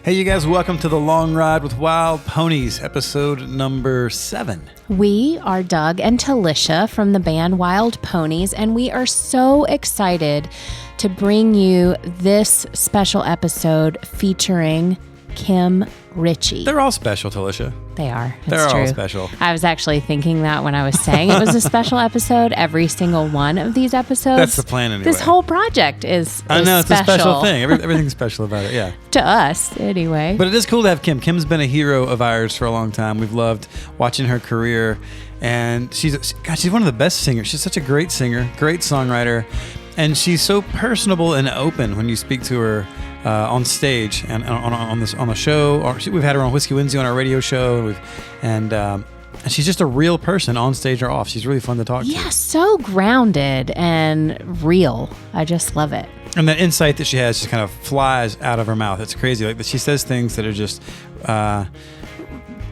Hey, you guys, welcome to The Long Ride with Wild Ponies, episode number 7. We are Doug and Talisha from the band Wild Ponies, and we are so excited to bring you this special episode featuring Kim Richey. They're all special, Talisha. They are. They're true. all special. I was actually thinking that when I was saying it was a special episode. Every single one of these episodes. That's the plan anyway. This whole project is I know, it's special. a special thing. Everything's special about it, yeah. To us, anyway. But it is cool to have Kim. Kim's been a hero of ours for a long time. We've loved watching her career. And she's one of the best singers. She's such a great singer, great songwriter. And she's so personable and open when you speak to her on stage and on the show. We've had her on Whiskey Wednesday on our radio show, and she's just a real person on stage or off. She's really fun to talk to. Yeah, so grounded and real. I just love it. And that insight that she has just kind of flies out of her mouth. It's crazy. Like she says things that are just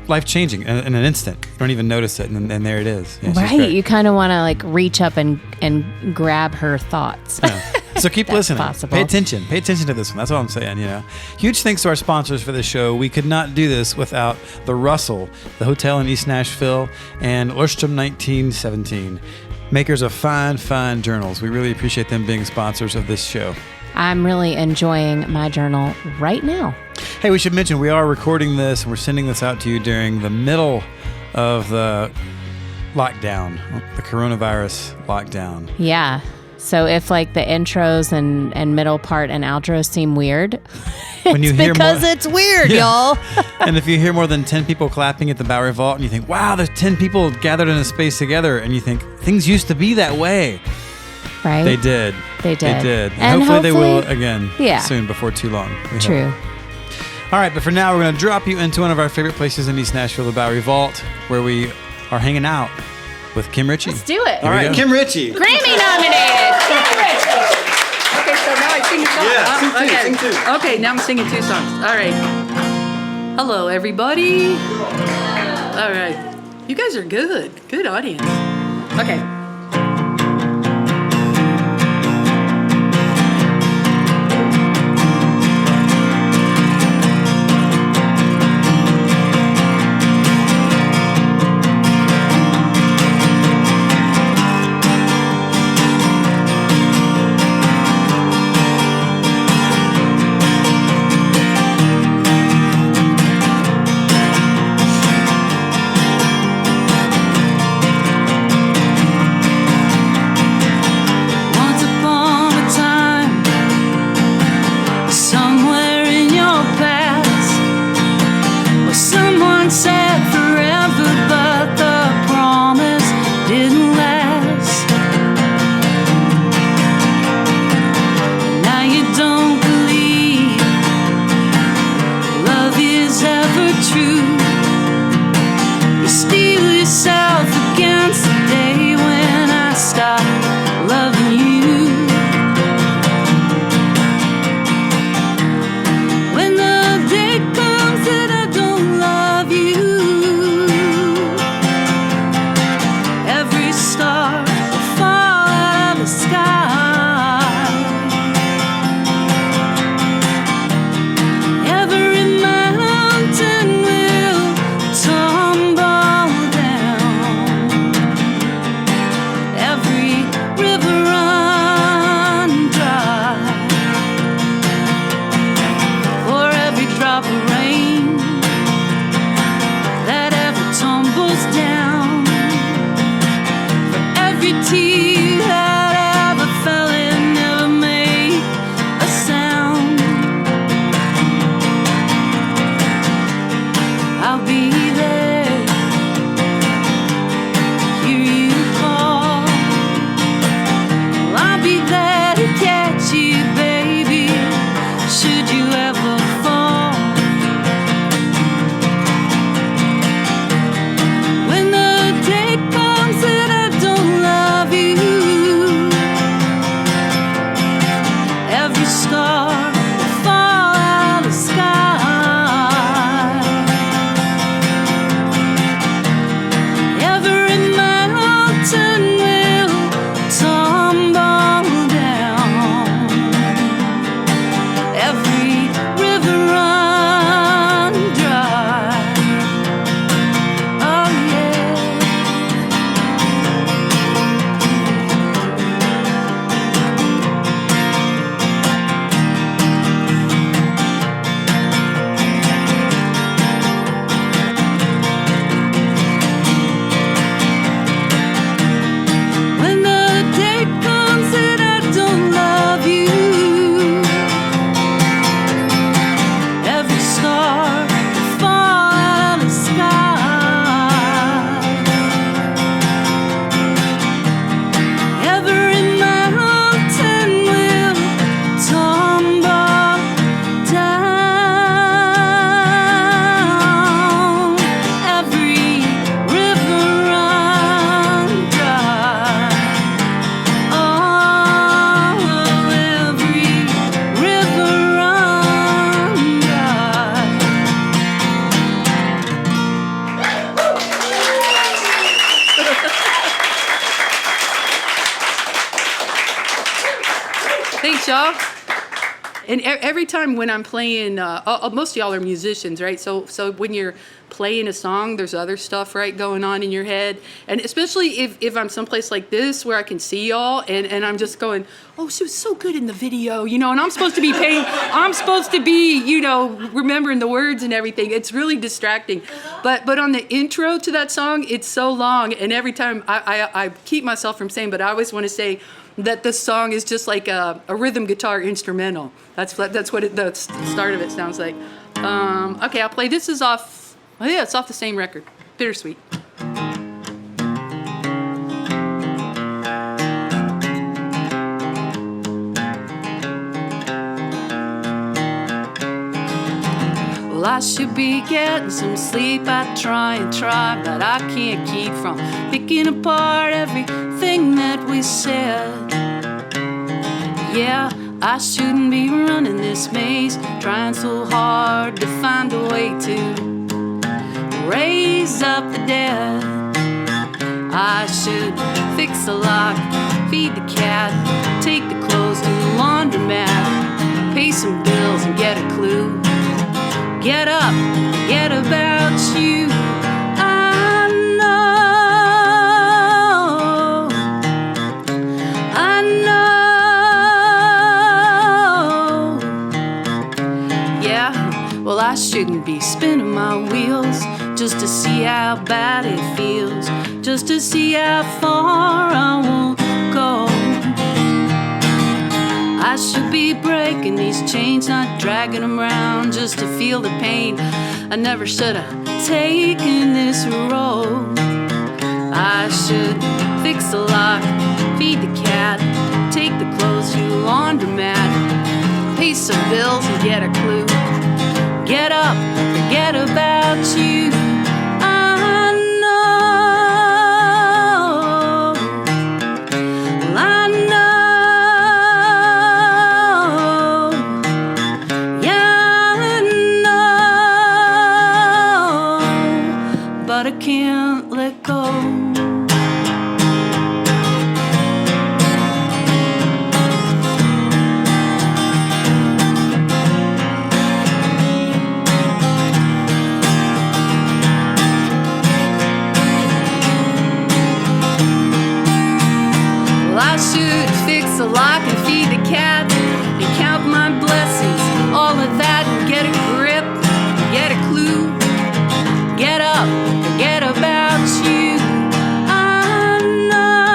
life-changing in an instant. You don't even notice it, and there it is. Yeah, right. You kind of want to reach up and grab her thoughts. Yeah. So keep listening. Possible. Pay attention. Pay attention to this one. That's all I'm saying, Huge thanks to our sponsors for this show. We could not do this without the Russell, the hotel in East Nashville, and Lordstrom 1917, makers of fine, fine journals. We really appreciate them being sponsors of this show. I'm really enjoying my journal right now. Hey, we should mention we are recording this and we're sending this out to you during the middle of the lockdown, the coronavirus lockdown. Yeah. So if the intros and middle part and outro seem weird, it's weird, y'all. And if you hear more than 10 people clapping at the Bowery Vault and you think, wow, there's 10 people gathered in a space together, and you think things used to be that way. Right? They did. And hopefully they will again soon, before too long. True. All right, but for now, we're going to drop you into one of our favorite places in East Nashville, the Bowery Vault, where we are hanging out with Kim Richey. Let's do it. All right, Kim Richey. Grammy nominated. Kim Richey. Okay, so now I sing a song. Yeah, sing two. Okay, now I'm singing 2 songs. All right. Hello, everybody. All right. You guys are good. Good audience. Okay. Thanks, y'all. And every time when I'm playing, most of y'all are musicians, right? So when you're playing a song, there's other stuff, right, going on in your head. And especially if I'm someplace like this where I can see y'all and I'm just going, oh, she was so good in the video, and I'm supposed to be remembering the words and everything. It's really distracting. But on the intro to that song, it's so long. And every time I keep myself from saying, but I always want to say, that this song is just like a rhythm guitar instrumental. That's what the start of it sounds like. Okay, I'll play. This is off. Oh yeah, it's off the same record. Bittersweet. Well, I should be getting some sleep. I try, but I can't keep from picking apart everything that we said. Yeah, I shouldn't be running this maze, trying so hard to find a way to raise up the dead. I should fix the lock, feed the cat, take the clothes to the laundromat, pay some bills and get a clue. Get up, forget about you. I know. Yeah, well, I shouldn't be spinning my wheels just to see how bad it feels, just to see how far I won't go. I should be breaking these chains, not dragging them around just to feel the pain. I never should have taken this road. I should fix the lock, feed the cat, take the clothes to the laundromat, pay some bills and get a clue. Get up, forget about you. But I can't let go. Well, I should fix the lock and feed the cat and count my blessings, all of that, and get a grip, get a clue. Get up, forget about you. I know.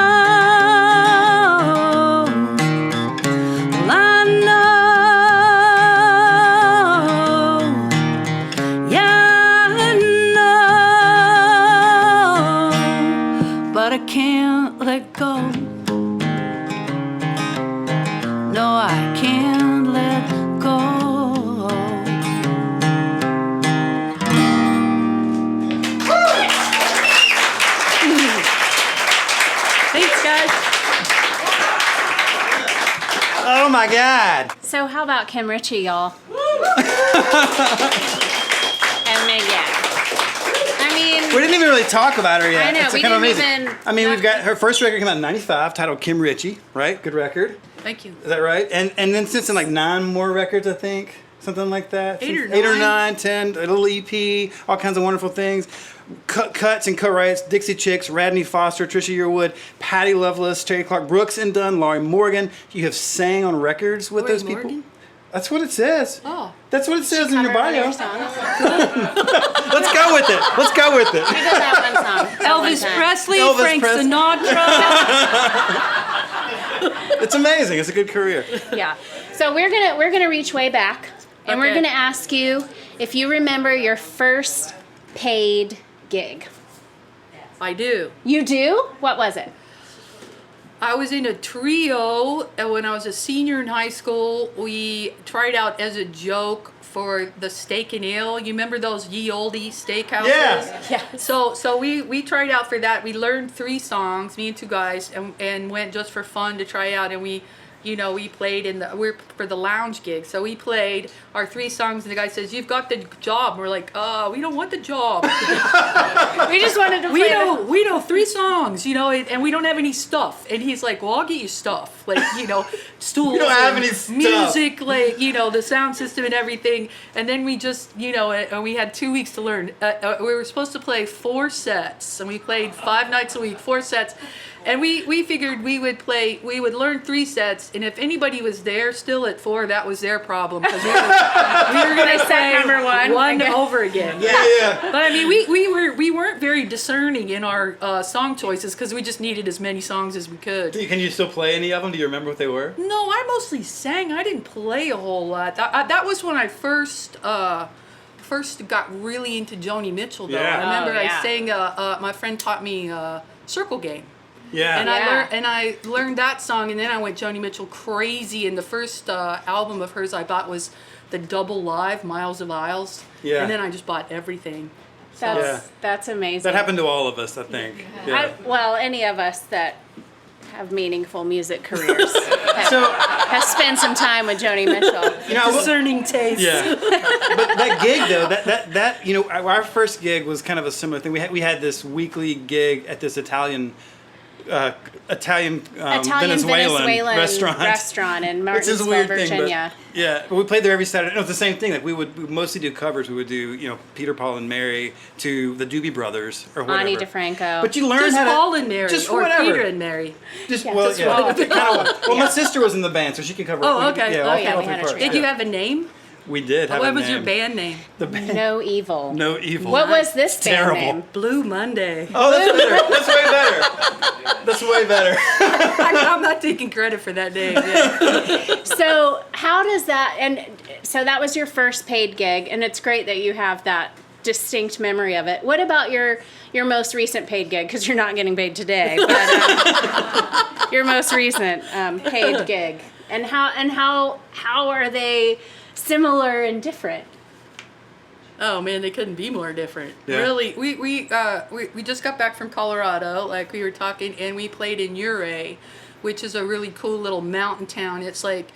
Well, I know. Yeah, I know. But I can't let go. No, I can't let go. Thanks, guys. Oh my God. So how about Kim Richey, y'all? And Megan. I mean, We didn't even really talk about her yet. I know, It's we kind of didn't amazing. even- I mean, we've got her first record came out in '95, titled Kim Richey, right? Good record. Thank you. Is that right? And then since then, like 9 more records, I think. Something like that. 8 or 8 or 9. 9, 10, a little EP, all kinds of wonderful things. Cuts and co-writes, Dixie Chicks, Radney Foster, Trisha Yearwood, Patty Loveless, Terry Clark, Brooks and Dunn, Laurie Morgan. You have sang on records with Laurie those people. Morgan? That's what it says. Oh. That's what it says in your covered bio. other songs. Let's go with it. Let's go with it. Who did that one song? Elvis Presley, Elvis Frank Presley. Sinatra. It's amazing. It's a good career. Yeah. So we're gonna reach way back, and we're Okay. gonna ask you if you remember your first paid gig. I do. You do? What was it? I was in a trio when I was a senior in high school. We tried out as a joke for the Steak and Ale. You remember those ye olde steakhouses? Yeah. Yeah. So we tried out for that. We learned 3 songs, me and 2 guys, and went just for fun to try out. And we we played we're for the lounge gig. So we played our 3 songs, and the guy says, "You've got the job." And we're like, "We don't want the job. We just wanted to play. We know 3 songs, and we don't have any stuff." And he's like, "Well, I'll get you stuff, like stools, We don't have any stuff. music, like the sound system and everything." And then we just and we had 2 weeks to learn. We were supposed to play 4 sets, and we played 5 nights a week, 4 sets. And we figured we would learn 3 sets, and if anybody was there still at 4, that was their problem, because we were going to play number one over again. Yeah. But I mean, we weren't very discerning in our song choices, because we just needed as many songs as we could. Can you still play any of them? Do you remember what they were? No, I mostly sang. I didn't play a whole lot. That was when I first got really into Joni Mitchell, though. Yeah. I remember yeah. I sang. My friend taught me Circle Game. Yeah. And I learned that song, and then I went Joni Mitchell crazy. And the first album of hers I bought was the double live Miles of Aisles. Yeah. And then I just bought everything. That's amazing. That happened to all of us, I think. Yeah. Any of us that have meaningful music careers have spent some time with Joni Mitchell. Discerning taste. Yeah. But that gig though, that our first gig was kind of a similar thing. We had this weekly gig at this Italian Venezuelan restaurant in Which is a Martinsville, weird Virginia. thing, but we played there every Saturday. No, it's the same thing. Like we would mostly do covers. We would do Peter, Paul, and Mary to the Doobie Brothers or whatever. Ani DeFranco. But you learn Just how to Paul and Mary, just or whatever. Peter and Mary. My sister was in the band, so she could cover. Oh, okay. Yeah, Oh, all yeah, three we had a parts. trio. Did you have a name? We did have a What name. was your band name? The band. No Evil. No Evil. What was this band Terrible. name? Blue Monday. Oh, that's better. That's way better. I'm not taking credit for that name. Yeah. So how does that, and so that was your first paid gig, and it's great that you have that distinct memory of it. What about your most recent paid gig? Because you're not getting paid today, but your most recent paid gig, and how are they similar and different? Oh man, they couldn't be more different. Yeah. Really, we just got back from Colorado, like we were talking, and we played in Uray, which is a really cool little mountain town. It's like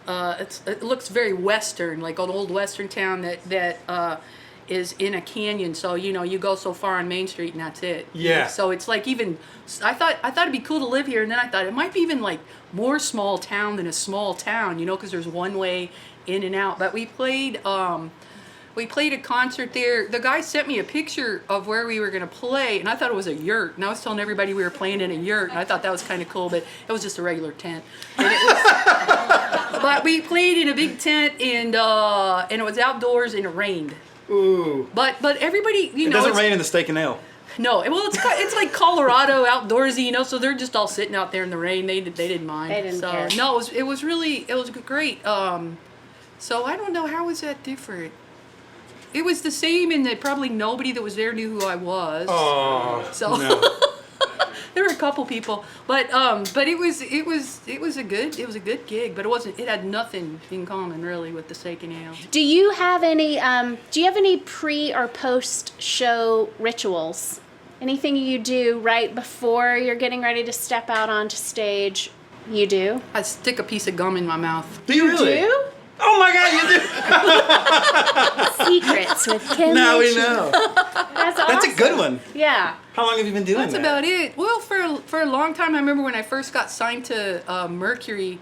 it looks very western, like an old western town that is in a canyon. So you go so far on Main Street and that's it. Yeah. So it's like I thought it'd be cool to live here, and then I thought it might be even like more small town than a small town, because there's one way in and out. But we played a concert there. The guy sent me a picture of where we were going to play, and I thought it was a yurt. And I was telling everybody we were playing in a yurt, and I thought that was kind of cool, but it was just a regular tent. And it was, but we played in a big tent, and it was outdoors, and it rained. Ooh. But everybody, It doesn't rain in the Steak and Ale. No, well, it's like Colorado outdoorsy, so they're just all sitting out there in the rain. They didn't mind. They didn't care. No, it was great. So I don't know, how was that different? It was the same in that probably nobody that was there knew who I was. Oh. So No. there were a couple people, but it was a good gig, but it had nothing in common really with the Steak and Ale. Do you have any pre or post show rituals? Anything you do right before you're getting ready to step out onto stage? You do? I stick a piece of gum in my mouth. Do you really? Do? Oh my God, you do! Secrets with Kim. Now we Richey. know. That's awesome. That's a good one. Yeah. How long have you been doing That's that? about it. Well, for a long time, I remember when I first got signed to Mercury,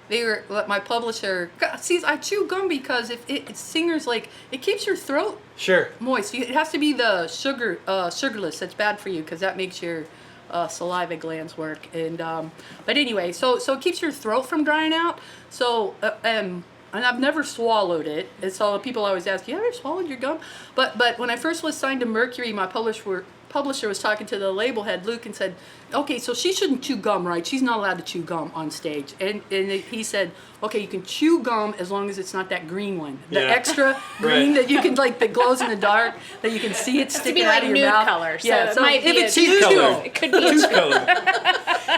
my publisher. See, I chew gum because if singers it keeps your throat Sure. moist. It has to be the sugarless. That's bad for you because that makes your saliva glands work. And but anyway, so it keeps your throat from drying out. So and I've never swallowed it. And so people always ask, "You ever swallowed your gum?" But when I first was signed to Mercury, my publisher was talking to the label head, Luke, and said, "Okay, so she shouldn't chew gum, right? She's not allowed to chew gum on stage." And he said, "Okay, you can chew gum as long as it's not that green one, the Yeah. extra green that you can that glows in the dark, that you can see it sticking out of your mouth." Color. So Yeah, it so might if be it's a teeth neutral, color. It could be Tooth color.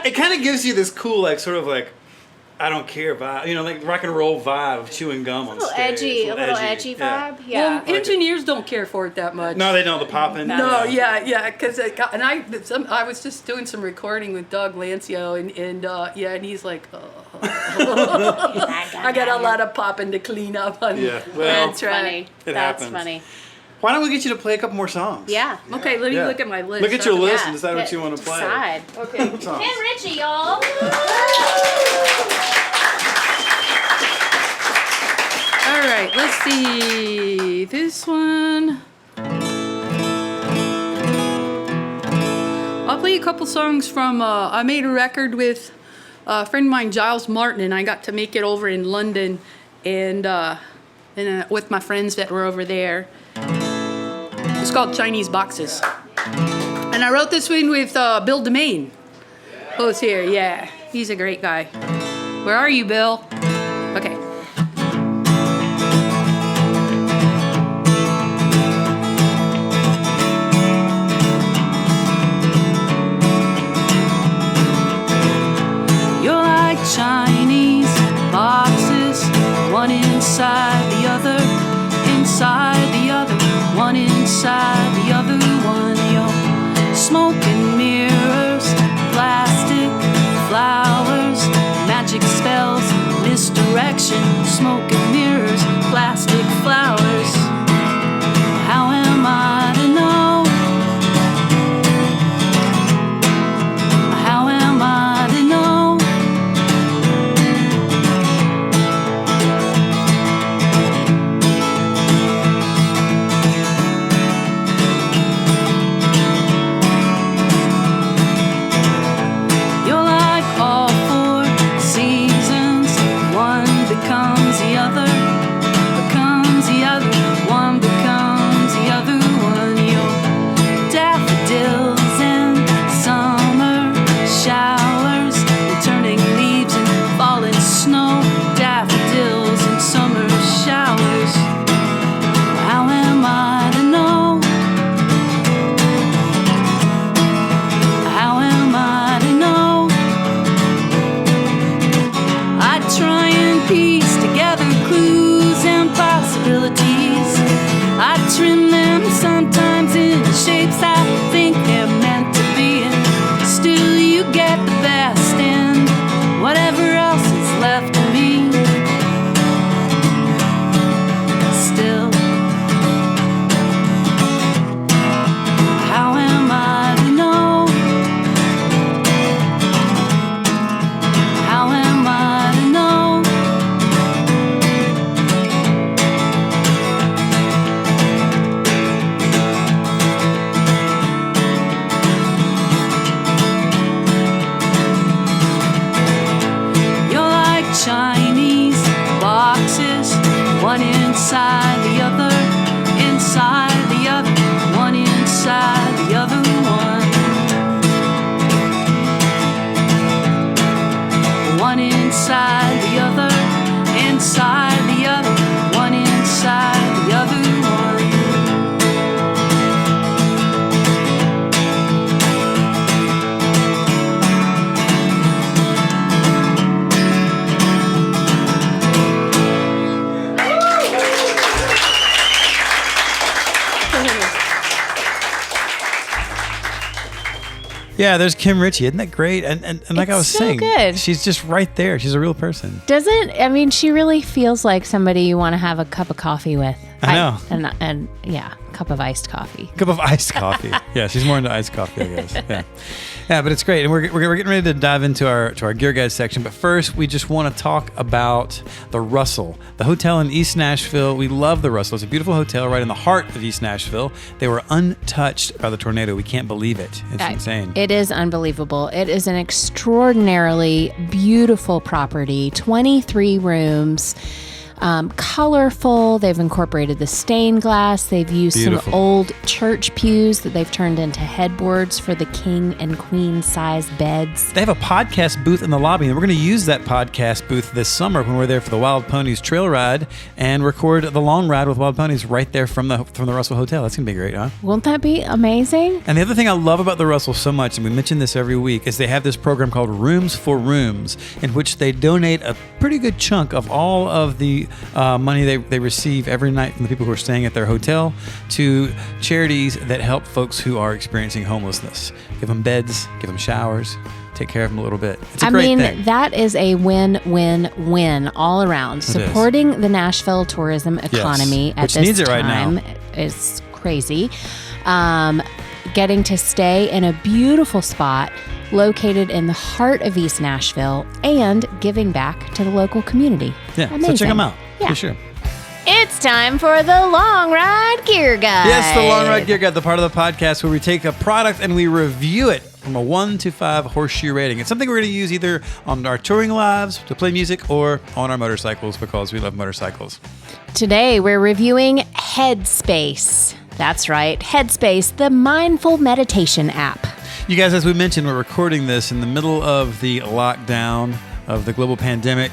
It kind of gives you this cool, I don't care vibe, like rock and roll vibe of chewing gum on stage. A little edgy vibe. Well, engineers don't care for it that much. No, they don't. The popping. No, yeah, because I was just doing some recording with Doug Lancio, and he's like, I got a lot of popping to clean up on. Yeah, well, that's funny. It That's happens. funny. Why don't we get you to play a couple more songs? Yeah. Okay, let me look at my list. Look at your list Yeah. and decide what you want to play. Decide. Okay. Songs. Kim Richey, y'all. All right, let's see. This one. I'll play a couple songs from. I made a record with a friend of mine, Giles Martin, and I got to make it over in London, and with my friends that were over there. It's called Chinese Boxes, and I wrote this one with Bill DeMaine. Who's here? Yeah, he's a great guy. Where are you, Bill? Okay. Chinese boxes, one inside the other, one inside the other one. You're smoking mirrors, plastic flowers, magic spells, misdirection. Smoking mirrors, plastic flowers. How am I to know? How am I to know? Trim them sometimes in shapes I think they're meant to be in. Still you get the best and whatever else is left of me. Still, how am I to know? How am I to know? Chinese boxes, one inside the other, one inside the other one. One inside the other, one inside the other one. Yeah, there's Kim Richey. Isn't that great? And like I was so saying, good. She's just right there. She's a real person. She really feels like somebody you want to have a cup of coffee with. I know. And yeah, cup of iced coffee. Cup of iced coffee. Yeah, she's more into iced coffee, I guess. Yeah, but it's great. And we're getting ready to dive into our Gear Guys section. But first, we just want to talk about the Russell, the hotel in East Nashville. We love the Russell. It's a beautiful hotel right in the heart of East Nashville. They were untouched by the tornado. We can't believe it. It's insane. It is unbelievable. It is an extraordinarily beautiful property, 23 rooms. colorful. They've incorporated the stained glass. They've used Beautiful. some old church pews that they've turned into headboards for the king and queen size beds. They have a podcast booth in the lobby, and we're going to use that podcast booth this summer when we're there for the Wild Ponies trail ride and record the long ride with Wild Ponies right there from the Russell Hotel. That's going to be great, huh? Won't that be amazing? And the other thing I love about the Russell so much, and we mention this every week, is they have this program called Rooms for Rooms, in which they donate a pretty good chunk of all of the money they receive every night from the people who are staying at their hotel to charities that help folks who are experiencing homelessness. Give them beds, give them showers, take care of them a little bit. It's a great thing. That is a win-win-win all around. Supporting the Nashville tourism economy at Which this needs it right time now. is crazy. Getting to stay in a beautiful spot located in the heart of East Nashville and giving back to the local community. Yeah, Amazing. so check them out. Yeah. For sure. It's time for the Long Ride Gear Guide. Yes, the Long Ride Gear Guide, the part of the podcast where we take a product and we review it from a 1 to 5 horseshoe rating. It's something we're going to use either on our touring lives to play music or on our motorcycles because we love motorcycles. Today we're reviewing Headspace. That's right, Headspace, the mindful meditation app. You guys, as we mentioned, we're recording this in the middle of the lockdown of the global pandemic,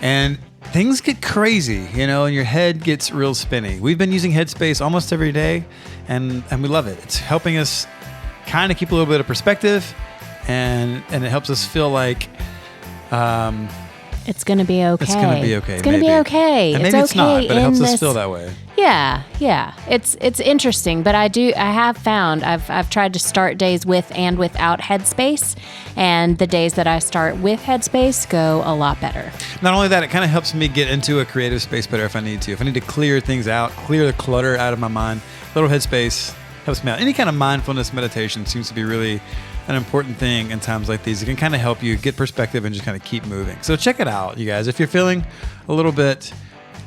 and things get crazy, and your head gets real spinny. We've been using Headspace almost every day, and we love it. It's helping us kind of keep a little bit of perspective, and it helps us feel like it's going to be okay. It's going to be okay. It's going to be okay. And maybe it's not, but it helps us feel that way. Yeah. It's interesting, but I have found I've tried to start days with and without Headspace, and the days that I start with Headspace go a lot better. Not only that, it kind of helps me get into a creative space better if I need to. If I need to clear things out, clear the clutter out of my mind, little Headspace helps me out. Any kind of mindfulness meditation seems to be really an important thing in times like these. It can kind of help you get perspective and just kind of keep moving. So check it out, you guys. If you're feeling a little bit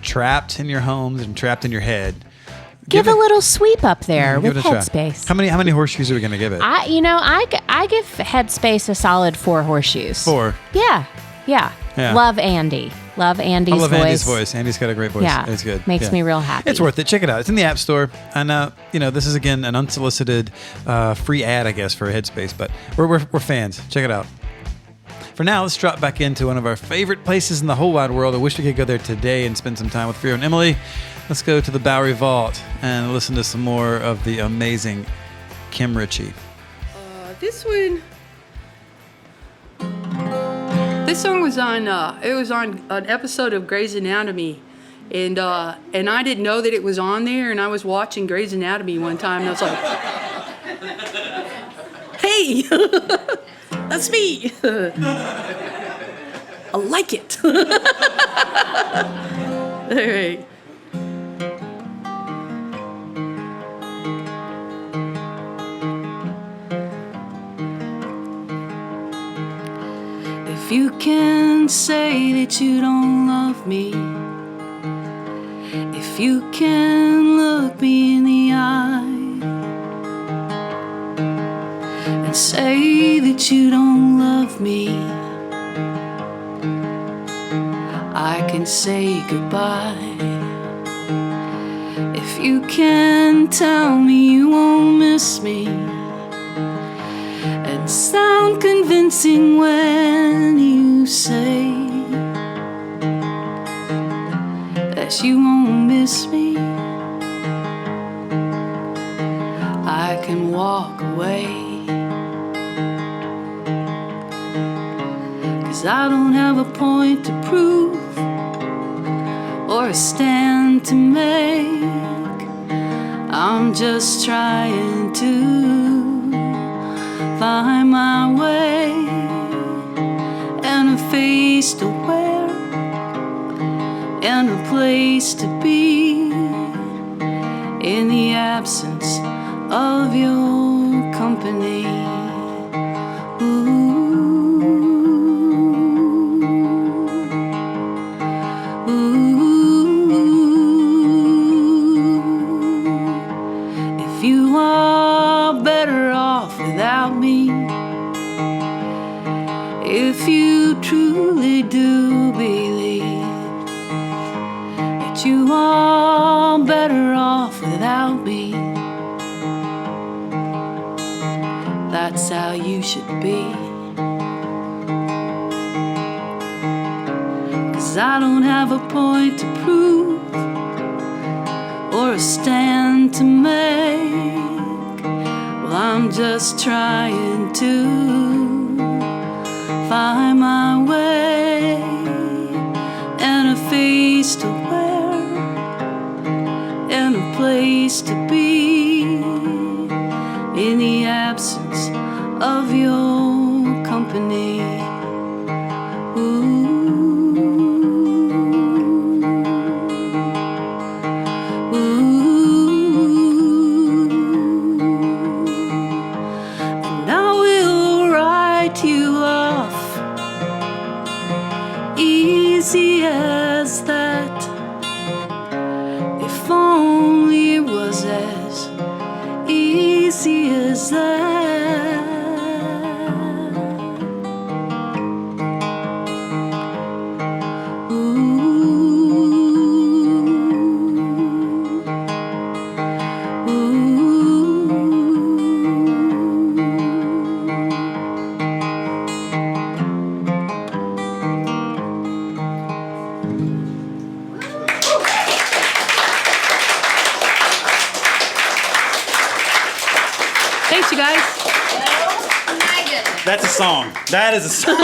trapped in your homes and trapped in your head, give a little sweep up there with Headspace. How many horseshoes are we going to give it? I give Headspace a solid 4 horseshoes. 4. Yeah. Love Andy. Love Andy's voice. I love Andy's voice. Andy's got a great voice. Yeah, it's good. Makes me real happy. It's worth it. Check it out. It's in the App Store. And this is again an unsolicited free ad, I guess, for Headspace. But we're fans. Check it out. For now, let's drop back into one of our favorite places in the whole wide world. I wish we could go there today and spend some time with Frio and Emily. Let's go to the Bowery Vault and listen to some more of the amazing Kim Richey. This song was on. It was on an episode of Grey's Anatomy, and I didn't know that it was on there. And I was watching Grey's Anatomy one time, and I was like, "Hey, that's me. I like it." All right. If you can say that you don't love me, if you can look me in the eye and say that you don't love me, I can say goodbye. If you can tell me you won't miss me and sound convincing when you say that you won't miss me, I can walk away. 'Cause I don't have a point to prove or a stand to make. I'm just trying to find my way and a face to wear and a place to be in the absence of your company. Ooh. If you are better off without me, if you truly do believe you are better off without me. That's how you should be. 'Cause I don't have a point to prove or a stand to make. Well, I'm just trying to find my way and a face to wear and a place to be in the absence of your company. Ooh. Easy as that. If only it was as easy as that. Ooh. Thanks, you guys. Oh my goodness. That's a song. That is a song.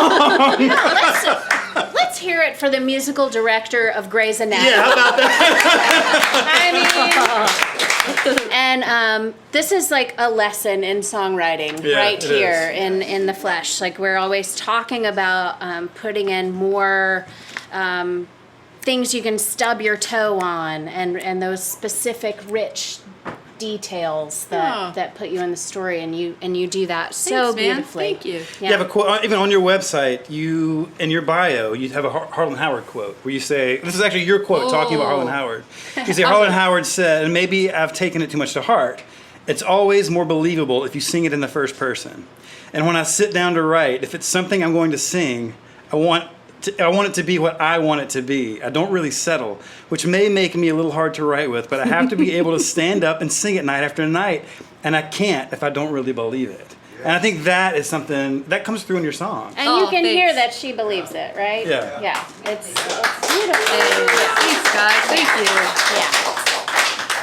Let's hear it for the musical director of Grey's Anatomy. Yeah, how about that? And this is like a lesson in songwriting right here in the flesh. Like we're always talking about putting in more things you can stub your toe on and those specific rich details that put you in the story, and you do that so Thanks, man. beautifully. Thank you. Yeah. You have a quote, even on your website, you, in your bio, you have a Harlan Howard quote where you say, this is actually your quote talking about Harlan Howard. You say, Harlan Howard said, and maybe I've taken it too much to heart, it's always more believable if you sing it in the first person. And when I sit down to write, if it's something I'm going to sing, I want it to be what I want it to be. I don't really settle, which may make me a little hard to write with, but I have to be able to stand up and sing it night after night, and I can't if I don't really believe it. And I think that is something that comes through in your song. And you can hear that she believes it, right? Yeah. Yeah. It's beautiful. Thanks, guys. Thank you. Yeah.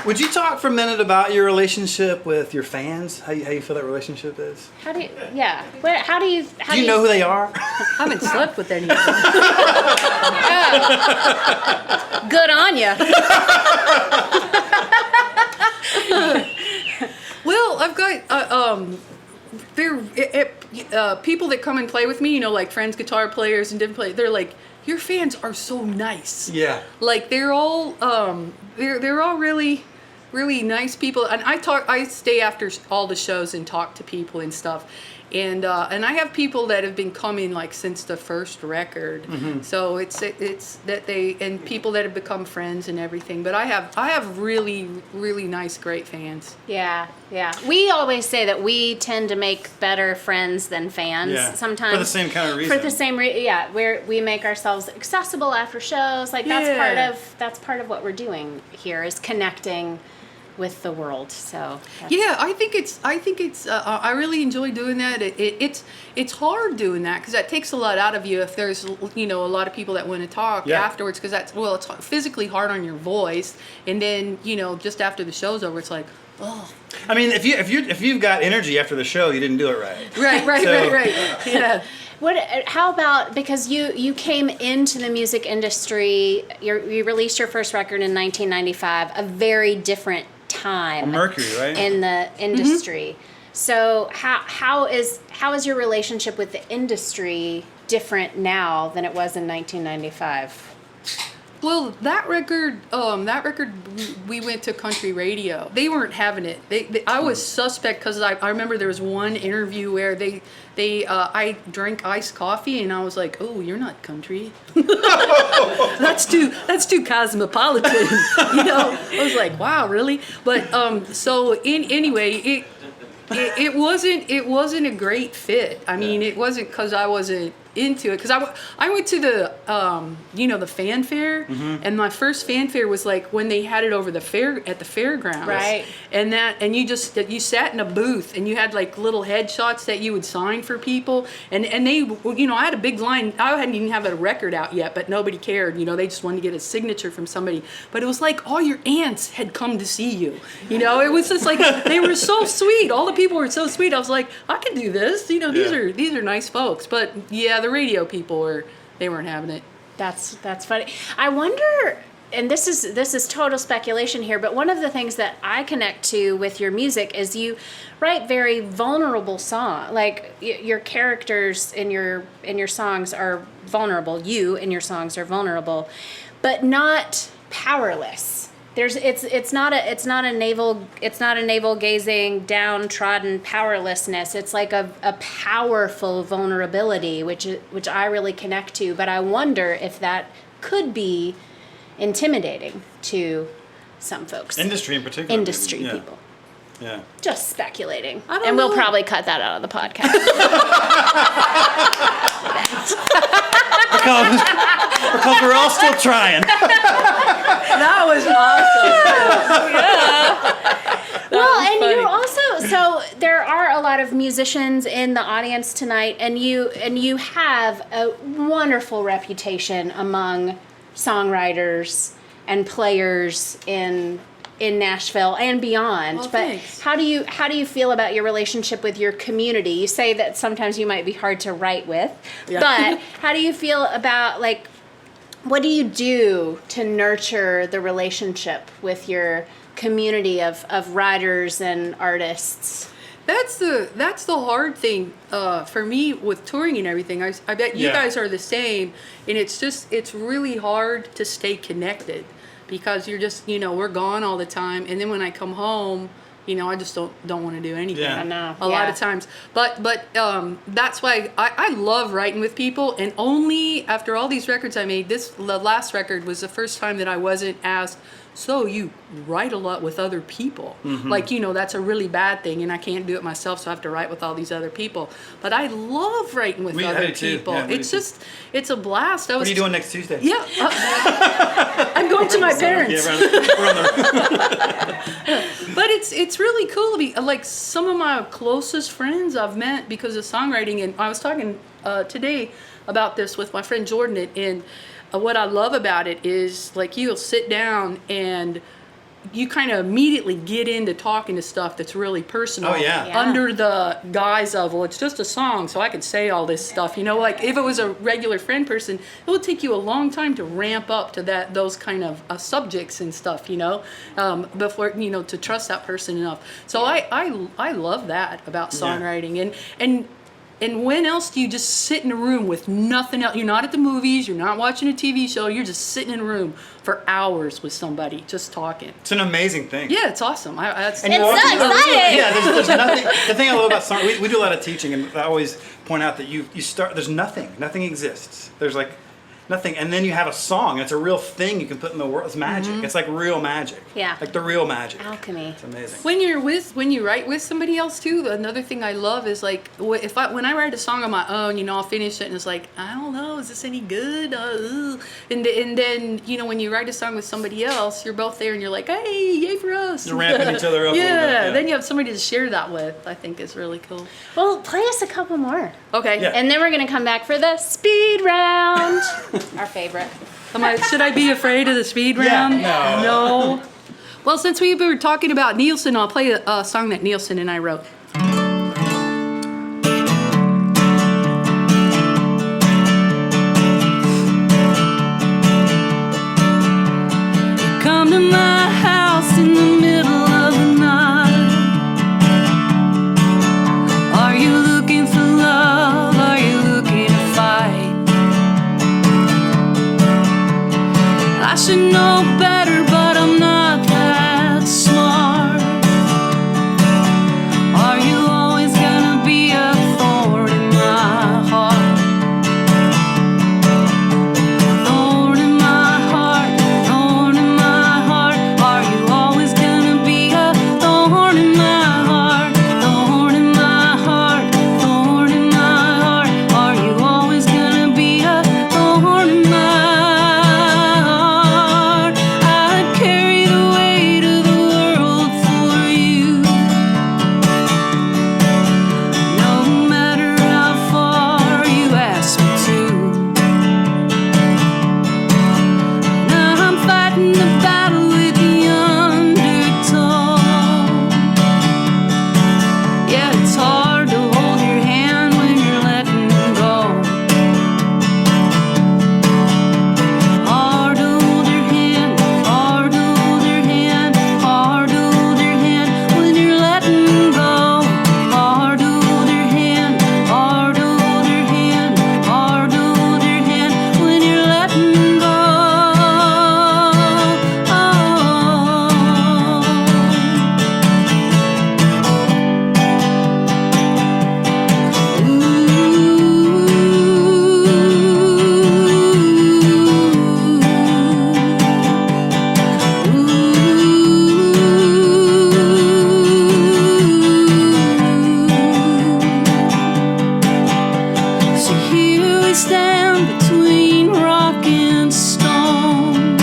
Would you talk for a minute about your relationship with your fans? How you feel that relationship is? How do you? Yeah. How do you? Do you know who they are? I haven't slept with any of them. Good on you. Well, I've got people that come and play with me, you know, like friends, guitar players, and different players. They're like, your fans are so nice. Yeah. Like they're all they're all really nice people, and I stay after all the shows and talk to people and stuff, and I have people that have been coming like since the first record. Mm-hmm. So it's that they, and people that have become friends and everything. But I have really nice, great fans. Yeah. We always say that we tend to make better friends than fans. Yeah. Sometimes for the same kind of reason. For the same we make ourselves accessible after shows. Like that's part of what we're doing here is connecting with the world. So yeah, I think it's I really enjoy doing that. It's hard doing that because that takes a lot out of you if there's a lot of people that want to talk afterwards, because it's physically hard on your voice, and then just after the show's over it's like, oh. I mean, if you've got energy after the show, you didn't do it right. Right. Yeah. How about, because you came into the music industry, you released your first record in 1995, a very different time. Mercury, right? In the industry. Mm-hmm. So how is your relationship with the industry different now than it was in 1995? Well, that record, we went to country radio. They weren't having it. I was suspect because I remember there was one interview where I drank iced coffee and I was like, oh, you're not country. That's too cosmopolitan. I was like, wow, really? But anyway, it wasn't a great fit. I mean, it wasn't because I wasn't into it because I went to the the fanfare, and my first fanfare was like when they had it over the fair at the fairgrounds, right? And you sat in a booth and you had like little headshots that you would sign for people, and they I had a big line. I hadn't even have a record out yet, but nobody cared. They just wanted to get a signature from somebody. But it was like all your aunts had come to see you. It was just like they were so sweet. All the people were so sweet. I was like, I can do this. These are nice folks. But yeah, the radio people weren't having it. That's funny. I wonder, and this is total speculation here, but one of the things that I connect to with your music is you write very vulnerable songs. Like your characters in your songs are vulnerable. You in your songs are vulnerable, but not powerless. It's not a navel gazing downtrodden powerlessness. It's like a powerful vulnerability, which I really connect to. But I wonder if that could be intimidating to some folks. Industry in particular. Industry maybe. people. Yeah. Just speculating. I don't and know. We'll probably cut that out of the podcast. Because we're all still trying. That was awesome. Well, and funny. you also, so there are a lot of musicians in the audience tonight, and you have a wonderful reputation among songwriters and players in Nashville and beyond. Well, but thanks. how do you feel about your relationship with your community? You say that sometimes you might be hard to write with, but how do you feel about, like, what do you do to nurture the relationship with your community of writers and artists? That's the hard thing for me with touring and everything. I bet you guys are the same, and it's really hard to stay connected because you're just we're gone all the time, and then when I come home, I just don't want to do anything. Yeah. I know. A lot of times, but that's why I love writing with people, and only after all these records I made, the last record was the first time that I wasn't asked, so you write a lot with other people. Like, that's a really bad thing, and I can't do it myself, so I have to write with all these other people. But I love writing with other people. Yeah, it's a blast. What are you doing next Tuesday? Yeah. I'm going to my parents. But it's really cool to be, like, some of my closest friends I've met because of songwriting, and I was talking today about this with my friend Jordan, and what I love about it is, like, you'll sit down and you kind of immediately get into talking to stuff that's really personal. Oh, yeah. Under the guise of, well, it's just a song, so I could say all this stuff. Like, if it was a regular friend person, it would take you a long time to ramp up to those kind of subjects and stuff, before, to trust that person enough. So I love that about songwriting. And when else do you just sit in a room with nothing else? You're not at the movies, you're not watching a TV show, you're just sitting in a room for hours with somebody, just talking. It's an amazing thing. Yeah, it's awesome. It's so exciting! Yeah, there's nothing. The thing I love about song, we do a lot of teaching, and I always point out that you start, there's nothing. Nothing exists. There's like nothing, and then you have a song. And it's a real thing you can put in the world. It's magic. It's like real magic. Yeah. Like the real magic. Alchemy. It's amazing. When you write with somebody else too, another thing I love is, like, when I write a song on my own, I'll finish it and it's like, I don't know, is this any good? And then when you write a song with somebody else, you're both there and you're like, hey, yay for us. You're ramping each other up. Yeah, a little bit. Yeah. then you have somebody to share that with. I think is really cool. Well, play us a couple more. Okay. Yeah. And then we're going to come back for the speed round. Our favorite. Should I be afraid of the speed round? Yeah, No. Well, since we were talking about Nielsen, I'll play a song that Nielsen and I wrote. Come to my house in the middle of the night. Are you looking for love? Are you looking to fight? I should know better, but I'm not that smart. Are you always gonna be a thorn in my heart? Thorn in my heart, thorn in my heart. Are you always gonna be a thorn in my heart? Thorn in my heart, thorn in my heart. Are you always gonna So here we stand between rock and stone.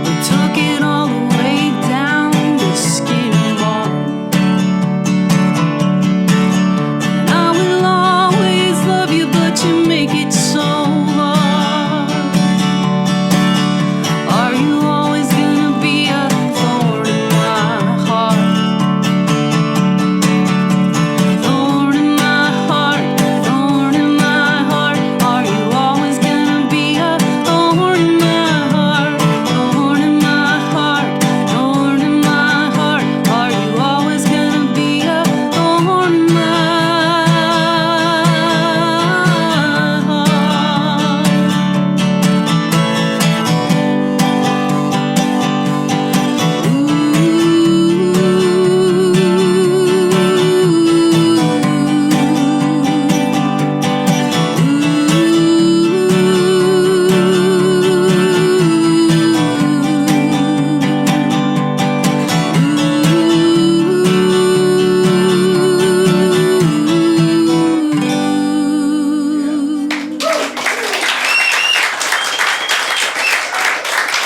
We took it all the way down to skin and bone. And I will always love you, but you make it so hard. Are you always gonna be a thorn in my heart? Thorn in my heart, thorn in my heart. Are you always gonna be a thorn in my heart? Thorn in my heart, thorn in my heart. Are you always gonna be a thorn in my heart?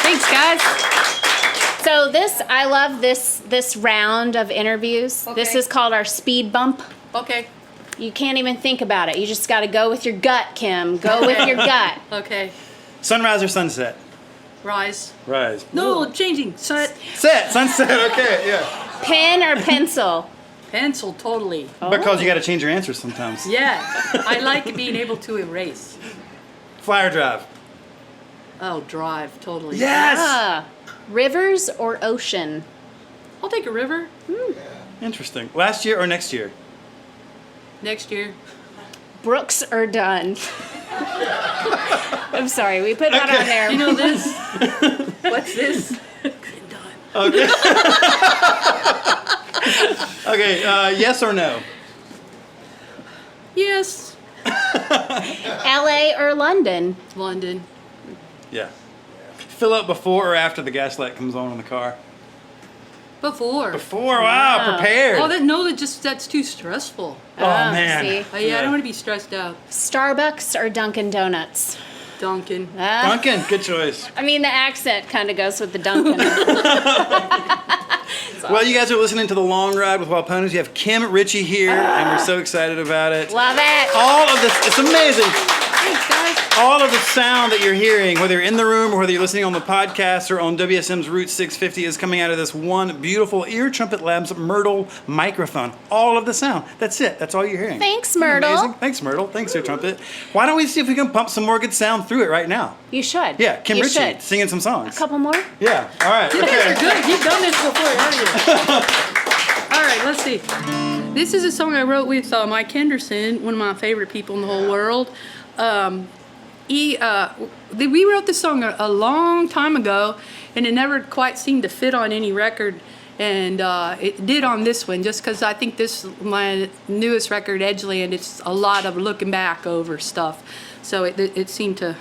Thanks, guys. So I love this round of interviews. Okay. This is called our speed bump. Okay. You can't even think about it. You just got to go with your gut, Kim. Go with your gut. Okay. Sunrise or sunset? Rise. Rise. No, changing. Set. Set. Sunset. Okay. Yeah. Pen or pencil? Pencil, totally. Because you got to change your answers sometimes. Yeah. I like being able to erase. Fly or drive? Oh, drive, totally. Yes. Ah, rivers or ocean? I'll take a river Interesting. Last year or next year? next year. Brooks or Dunn? I'm sorry, we put that on there. You know this? What's this? Done. Okay. Okay. Yes or no? Yes. LA or London? London. Yeah. Fill up before or after the gas light comes on in the car? Before. Before. Wow. Prepared. Oh, that's too stressful. Oh, man. See? Yeah, I don't want to be stressed out. Starbucks or Dunkin' Donuts? Duncan. Ah, Duncan, good choice. I mean, the accent kind of goes with the Dunkin'. Well, you guys are listening to The Long Ride with Wild Ponies. You have Kim Richey here, and we're so excited about it. Love it. All of this, it's amazing. Thanks, guys. All of the sound that you're hearing, whether you're in the room or whether you're listening on the podcast or on WSM's Route 650, is coming out of this one beautiful Ear Trumpet Labs Myrtle microphone. All of the sound. That's it. That's all you're hearing. Thanks, Isn't that Myrtle. amazing? Thanks, Myrtle. Thanks, Ear Trumpet. Why don't we see if we can pump some more good sound through it right now? You should. Yeah, Kim You Richey should. singing some songs. A couple more? Yeah. All right. You guys Okay. are good. You've done this before, haven't you? All right, let's see. This is a song I wrote with Mike Henderson, one of my favorite people in the whole world. We wrote this song a long time ago, and it never quite seemed to fit on any record. And it did on this one, just because I think this is my newest record, Edgeland. It's a lot of looking back over stuff, so it seemed to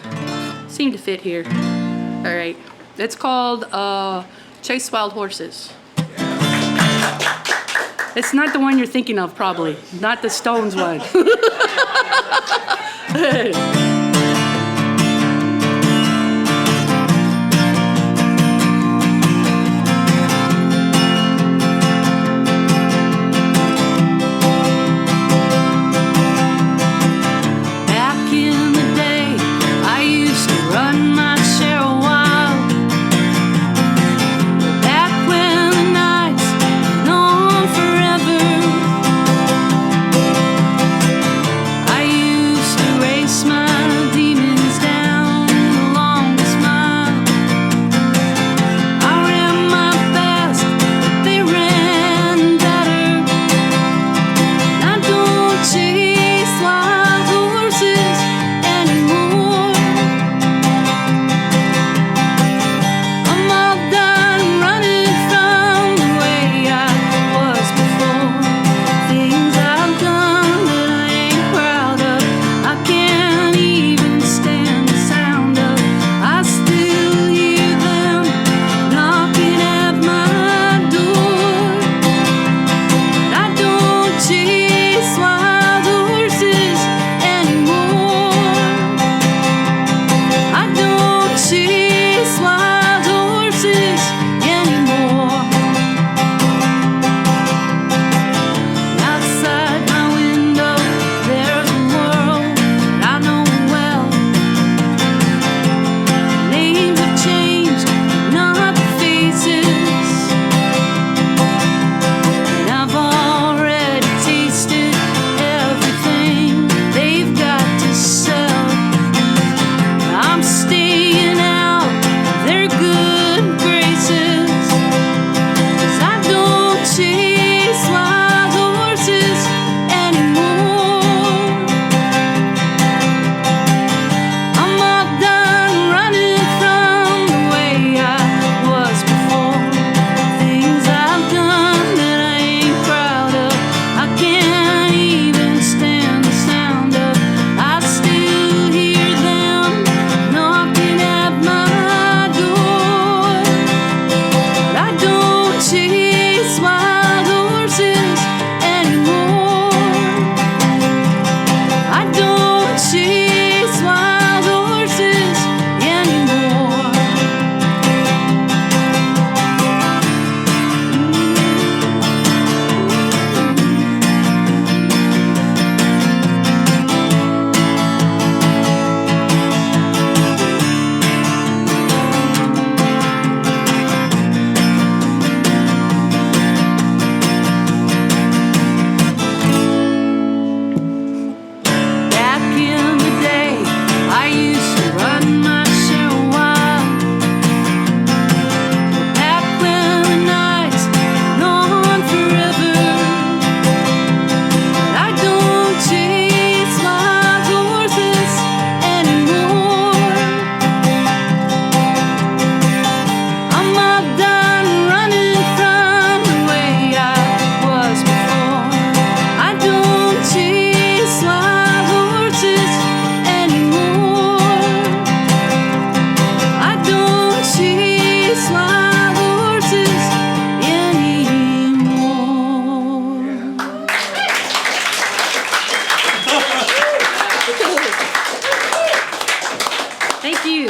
fit here. All right, it's called Chase Wild Horses. It's not the one you're thinking of, probably. Not the Stones one. Back in the day, I used to run my share of wild. Back when the nights went on forever.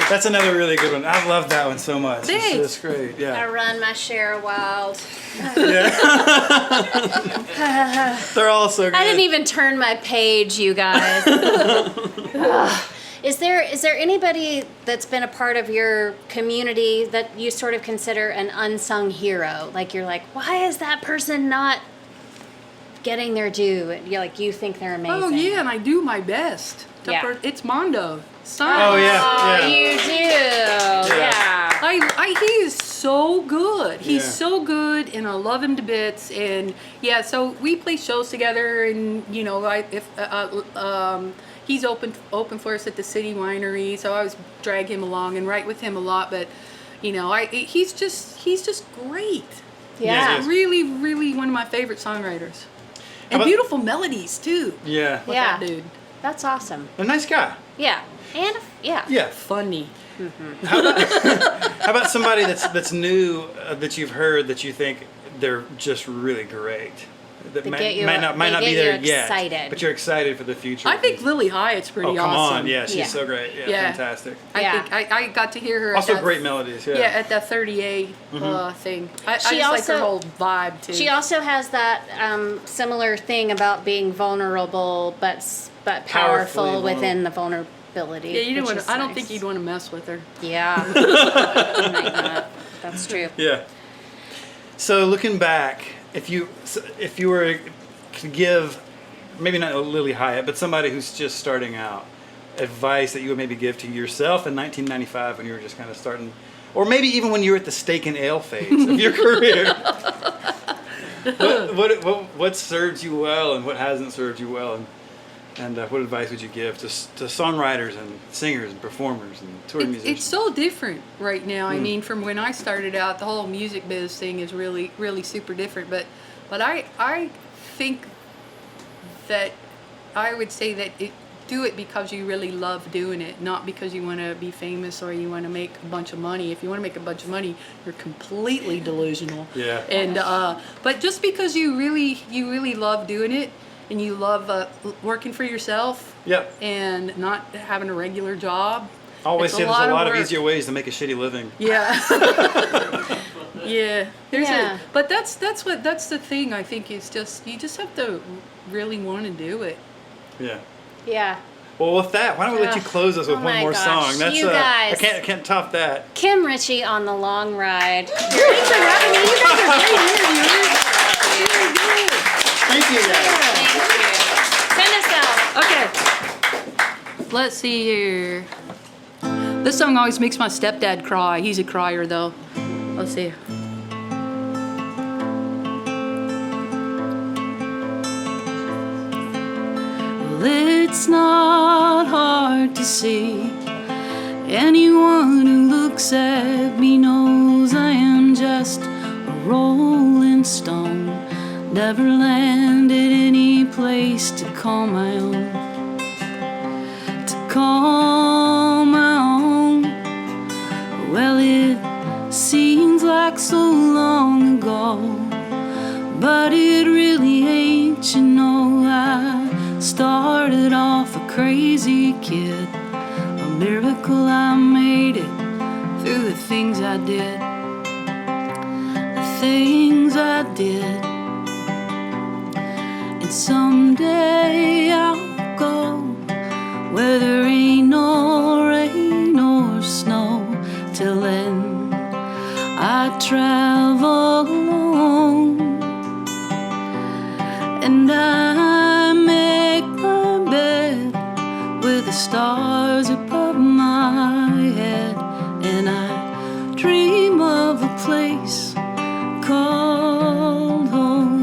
That's another really good one. I love that one so much. Thanks. It's great. I Yeah. run my share of wild. They're all so good. I didn't even turn my page, you guys. Is there anybody that's been a part of your community that you sort of consider an unsung hero? Like you're like, why is that person not getting their due? And you're like, you think they're amazing. Oh yeah, and I do my best. Yeah. It's Mondo. Oh, yeah. You do. Yeah. He is so good. He's Yeah. so good, and I love him to bits. And yeah, so we play shows together, and you know, he's open for us at the City Winery, so I always drag him along and write with him a lot. But you know, he's just great. Yeah. He's really, really one of my favorite songwriters, and about- beautiful melodies too. Yeah. With Yeah. that dude. That's awesome. A nice guy. Yeah. And yeah. Yeah. Funny. How about somebody that's new that you've heard that you think they're just really great? That They might, get you- might not they be get there you yet, excited. but you're excited for the future. I think Lily Hyatt's pretty Oh, come awesome. on. Yeah, she's Yeah. so great. Yeah, Yeah. fantastic. Yeah. I think I got to hear her. Also at that, great melodies. Yeah. Yeah, at that 30A thing. I She just like her also- whole vibe too. She also has that similar thing about being vulnerable, but powerful Powerfully within the vulnerability. yeah, you didn't which want. is I don't nice. think you'd want to mess with her. Yeah. You might not. That's true. Yeah. So looking back, if you were to give, maybe not Lily Hyatt, but somebody who's just starting out, advice that you would maybe give to yourself in 1995 when you were just kind of starting, or maybe even when you were at the steak and ale phase of your career. What served you well and what hasn't served you well, and what advice would you give to songwriters and singers and performers and touring musicians? It's so different right now. I mean, from when I started out, the whole music biz thing is really, really super different. But I think that I would say that do it because you really love doing it, not because you want to be famous or you want to make a bunch of money. If you want to make a bunch of money, you're completely delusional. Yeah. And but just because you really love doing it, and you love working for yourself. Yep. And not having a regular job. I always say there's a lot of work. easier ways to make a shitty living. Yeah. Yeah. Yeah. But that's the thing. I think is just you just have to really want to do it. Yeah. Yeah. Well, with that, why don't we let you close us with Oh one my more gosh, song? That's you guys. I can't top that. Kim Richey on the long ride. Thanks for having me. You guys are great interviewers. Really good. Thank you, guys. Thank you. Send us out. Okay. Let's see here. This song always makes my stepdad cry. He's a crier though. Let's see. Well, it's not hard to see. Anyone who looks at me knows I am just a rolling stone. Never landed any place to call my own. To call my own. Well, it seems like so long ago, but it really ain't, you know. I started off a crazy kid. A miracle I made it through the things I did. The things I did. And someday I'll go where there ain't no rain or snow. Till then I travel alone. And I make my bed with the stars above my head. And I dream of a place called home.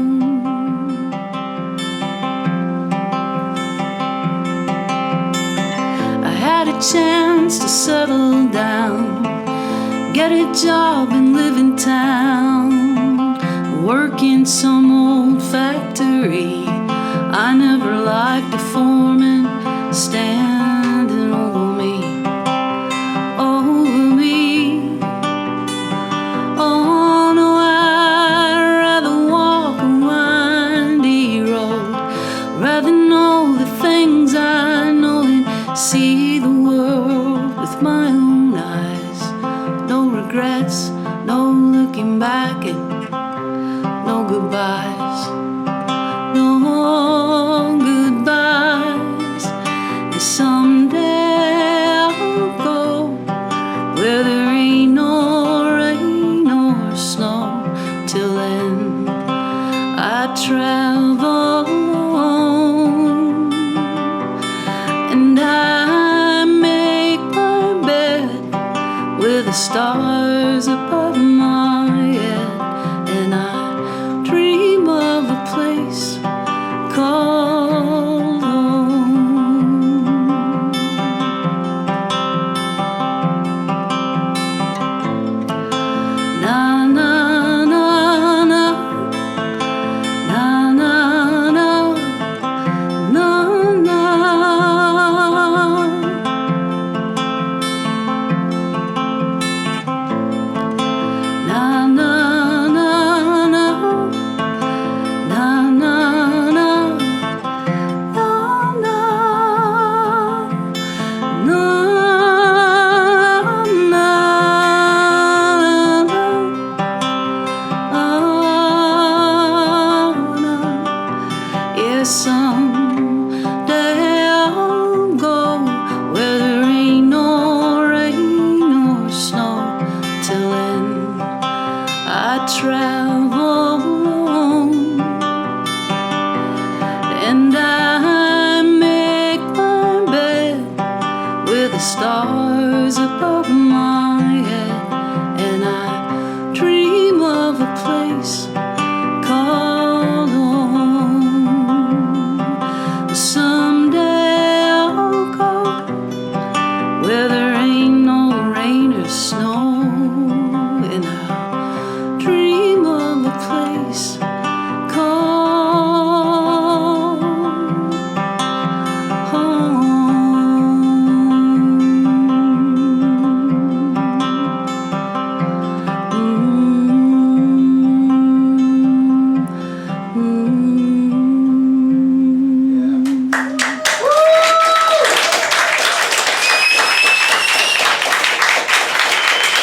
I had a chance to settle down, get a job and live in town, work in some old factory. I never liked the foreman standing over me, over me. Oh no, I'd rather walk a windy road, rather know the things I know and see the world with my own eyes. And someday I'll go where there ain't no rain or snow. Till then I travel alone, and I make my bed with the stars above my head, and I dream of a place called home. Na na na na, na na na, na na. Na na na na, na na na, na na, na na. Yes, someday I'll go where there ain't no rain or snow. Till then I travel alone, and I make my bed with the stars above my head, and I dream of a place called home. Someday I'll go where there ain't no rain or snow, and I'll dream of a place called home.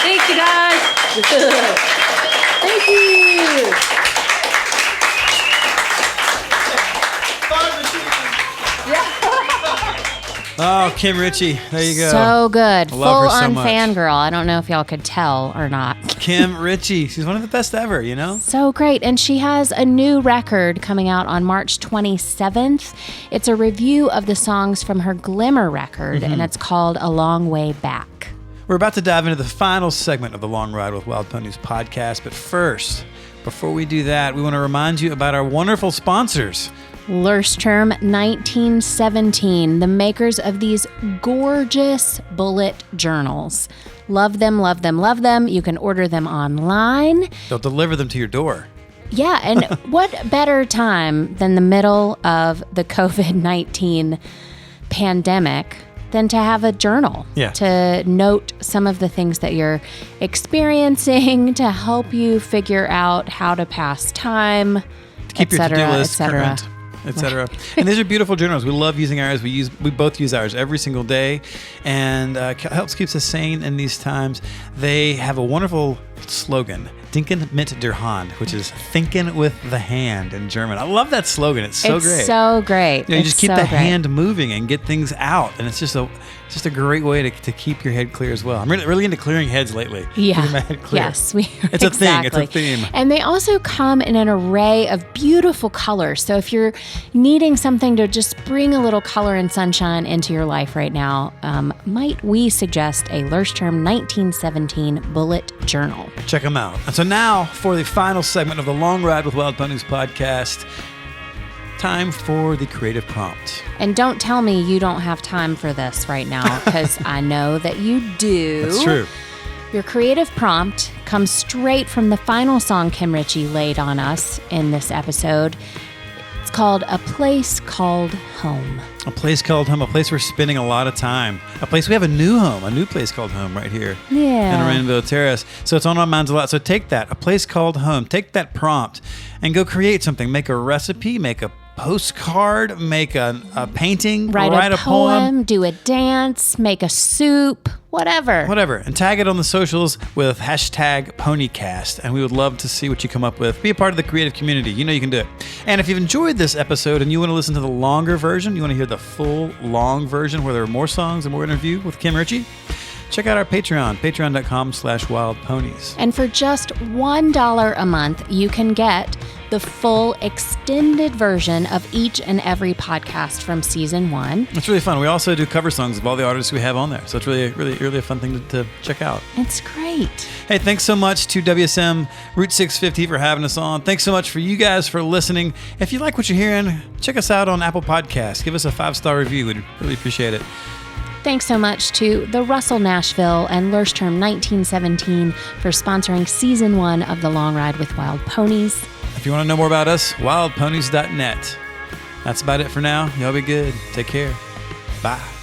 Thank you, guys. Thank you. Oh, Kim Richey. There you go. So good. I love her Full so on much. fangirl. I don't know if y'all could tell or not. Kim Richey. She's one of the best ever, you know? So great. And she has a new record coming out on March 27th. It's a review of the songs from her Glimmer record, and it's called A Long Way Back. We're about to dive into the final segment of the Long Ride with Wild Ponies podcast. But first, before we do that, we want to remind you about our wonderful sponsors. Lurstrom 1917, the makers of these gorgeous bullet journals. Love them, love them, love them. You can order them online. They'll deliver them to your door. Yeah, and what better time than the middle of the COVID-19 pandemic than to have a journal to note some of the things that you're experiencing, to help you figure out how to pass time, Keep your to-do list etc. current, etc. And these are beautiful journals. We love using ours. We both use ours every single day, and helps keeps us sane in these times. They have a wonderful slogan, Denken mit der Hand, which is thinking with the hand in German. I love that slogan. It's so great. It's so great. You just keep so the great. hand moving and get things out, and it's just a great way to keep your head clear as well. I'm really into clearing heads lately. Yeah. Keeping my head clear. Yes, It's a thing. It's a theme. And they also come in an array of beautiful colors. So if you're needing something to just bring a little color and sunshine into your life right now, might we suggest a Lurstrom 1917 bullet journal? Check them out. And so now for the final segment of the Long Ride with Wild Ponies podcast, time for the creative prompt. And don't tell me you don't have time for this right now, because I know that you do. That's true. Your creative prompt comes straight from the final song Kim Richey laid on us in this episode. It's called A Place Called Home. A place called home, a place we're spending a lot of time. A place, we have a new home, a new place called home right here in Rainbow Terrace. So it's on our minds a lot. So take that, a place called home, take that prompt and go create something. Make a recipe, make a postcard, make a painting, write a poem. do a dance, make a soup, whatever. Whatever. And tag it on the socials with #PonyCast. And we would love to see what you come up with. Be a part of the creative community. You know you can do it. And if you've enjoyed this episode and you want to listen to the longer version, you want to hear the full long version where there are more songs and more interview with Kim Richey, check out our Patreon, patreon.com/wildponies. And for just $1 a month, you can get the full extended version of each and every podcast from season 1. It's really fun. We also do cover songs of all the artists we have on there. So it's really a fun thing to check out. It's great. Hey, thanks so much to WSM Route 650 for having us on. Thanks so much for you guys for listening. If you like what you're hearing, check us out on Apple Podcasts. Give us a 5-star review. We'd really appreciate it. Thanks so much to the Russell Nashville and Lurstrom 1917 for sponsoring season 1 of The Long Ride with Wild Ponies. If you want to know more about us, wildponies.net. That's about it for now. Y'all be good. Take care. Bye.